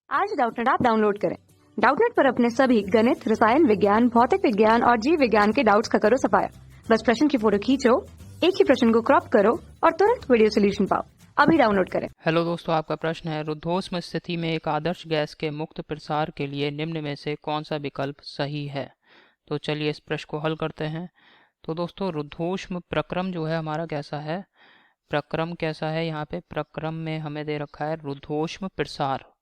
आज Doubtnut app download करें। Doubtnut पर अपने सभी गणित, रसायन विज्ञान, भौतिक विज्ञान और जीव विज्ञान के डाउट्स का करो सफाया। बस प्रश्न की फोटो खींचो, एक ही प्रश्न को क्रॉप करो और तुरंत वीडियो सोल्यूशन पाओ। अभी डाउनलोड करें। हेलो दोस्तों, आपका प्रश्न है रुद्धोष्म स्थिति में एक आदर्श गैस के मुक्त प्रसार के लिए निम्न में से कौन सा विकल्प सही है। तो चलिए इस प्रश्न को हल करते हैं। तो दोस्तों, रुद्धोष्म प्रक्रम जो है हमारा कैसा है, प्रक्रम कैसा है, यहाँ पे प्रक्रम में हमें दे रखा है रुद्धोष्म प्रसार।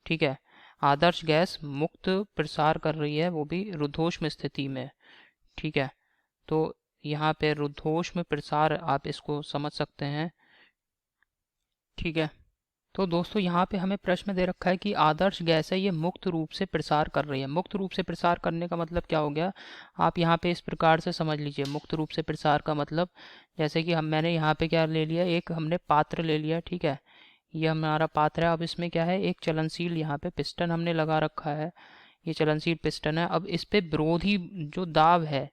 ठीक है, आदर्श गैस मुक्त प्रसार कर रही है, वो भी रुद्धोष्म स्थिति में। ठीक है, तो यहाँ पे रुद्धोष्म प्रसार आप इसको समझ सकते हैं। ठीक है, तो दोस्तों यहाँ पे हमें प्रश्न दे रखा है कि आदर्श गैस है, ये मुक्त रूप से प्रसार कर रही है। मुक्त रूप से प्रसार करने का मतलब क्या हो गया, आप यहाँ पे इस प्रकार से समझ लीजिए। मुक्त रूप से प्रसार का मतलब, जैसे कि मैंने यहाँ पे क्या ले लिया, एक हमने पात्र ले लिया। ठीक है, ये हमारा पात्र है। अब इसमें क्या है, एक चलनशील यहाँ पे पिस्टन हमने लगा रखा है। ये चलनशील पिस्टन है। अब इस पे विरोधी जो दाब है,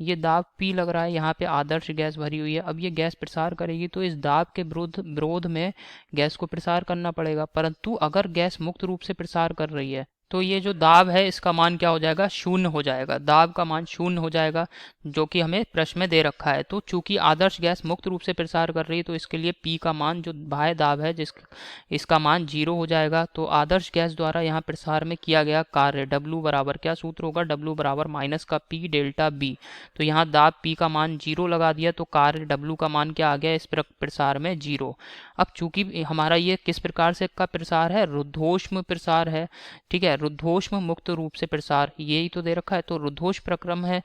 ये दाब P लग रहा है। यहाँ पे आदर्श गैस भरी हुई है। अब ये गैस प्रसार करेगी तो इस दाब के विरोध में गैस को प्रसार करना पड़ेगा। परंतु अगर गैस मुक्त रूप से प्रसार कर रही है तो ये जो दाब है इसका मान क्या हो जाएगा, शून्य हो जाएगा। दाब का मान शून्य हो जाएगा, जो कि हमें प्रश्न में दे रखा है। तो चूंकि आदर्श गैस मुक्त रूप से प्रसार कर रही है तो इसके लिए P का मान, जो बाह्य दाब है इसका मान 0 हो जाएगा। तो आदर्श गैस द्वारा यहाँ प्रसार में किया गया कार्य W बराबर, क्या सूत्र होगा, W बराबर माइनस का P डेल्टा B। तो यहाँ दाब P का मान 0 लगा दिया तो कार्य W का मान क्या आ गया इस प्रसार में, 0। अब चूंकि हमारा ये किस प्रकार से का प्रसार है, रुद्धोष्म प्रसार है। ठीक है, रुद्धोष्म मुक्त रूप से प्रसार, यही तो दे रखा है। तो रुद्धोष्म प्रक्रम है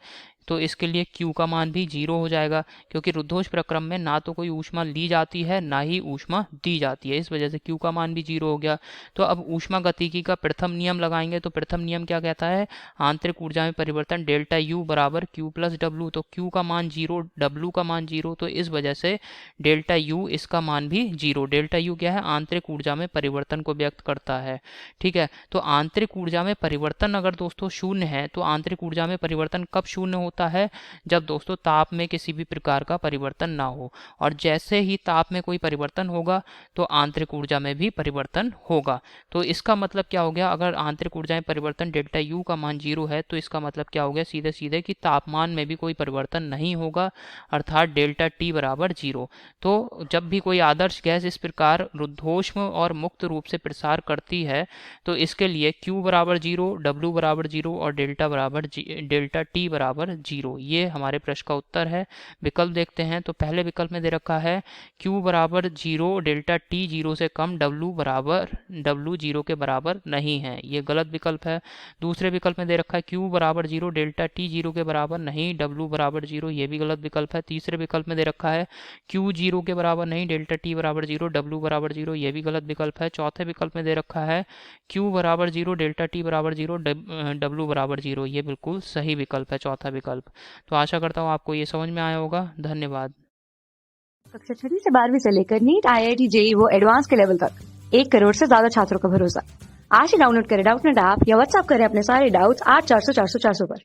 तो इसके लिए Q का मान भी 0 हो जाएगा, क्योंकि रुद्धोष्म प्रक्रम में ना तो कोई ऊष्मा ली जाती है ना ही ऊष्मा दी जाती है, इस वजह से Q का मान भी 0 हो गया। तो अब ऊष्मा गतिकी का प्रथम नियम लगाएंगे। तो प्रथम नियम क्या कहता है, आंतरिक ऊर्जा में परिवर्तन डेल्टा U बराबर Q प्लस W। तो Q का मान 0, W का मान 0, तो इस वजह से डेल्टा U इसका मान भी 0। डेल्टा U क्या है, आंतरिक ऊर्जा में परिवर्तन को व्यक्त करता है। ठीक है, तो आंतरिक ऊर्जा में परिवर्तन अगर दोस्तों शून्य है, तो आंतरिक ऊर्जा में परिवर्तन कब शून्य होता है, जब दोस्तों ताप में किसी भी प्रकार का परिवर्तन ना हो। और जैसे ही ताप में कोई परिवर्तन होगा तो आंतरिक ऊर्जा में भी परिवर्तन होगा। तो इसका मतलब क्या हो गया, अगर आंतरिक ऊर्जा में परिवर्तन डेल्टा U का मान 0 है तो इसका मतलब क्या हो गया, सीधे सीधे कि तापमान में भी कोई परिवर्तन नहीं होगा, अर्थात डेल्टा T बराबर 0। तो जब भी कोई आदर्श गैस इस प्रकार रुद्धोष्म और मुक्त रूप से प्रसार करती है तो इसके लिए Q बराबर 0, W बराबर 0 और डेल्टा T बराबर 0। ये हमारे प्रश्न का उत्तर है। विकल्प देखते हैं। तो पहले विकल्प में दे रखा है Q बराबर 0, डेल्टा T 0 से कम, W 0 के बराबर नहीं है, ये गलत विकल्प है। दूसरे विकल्प में दे रखा है Q बराबर 0, डेल्टा T 0 के बराबर नहीं, W बराबर 0, ये भी गलत विकल्प है। तीसरे विकल्प में दे रखा है Q 0 के बराबर नहीं, डेल्टा T बराबर 0, W बराबर 0, ये भी गलत विकल्प है। चौथे विकल्प में दे रखा है Q बराबर 0, डेल्टा T बराबर 0, W बराबर 0, ये बिल्कुल सही विकल्प है, चौथा विकल्प। तो आशा करता हूँ आपको ये समझ में आया होगा। धन्यवाद। कक्षा 6 से 12वीं से लेकर नीट, IIT, JEE वो एडवांस के लेवल तक 1 करोड़ से ज्यादा छात्रों का भरोसा। आज ही डाउनलोड करें डाउटनेट ऐप या व्हाट्सएप करें अपने सारे डाउट्स 8400 400 400 पर।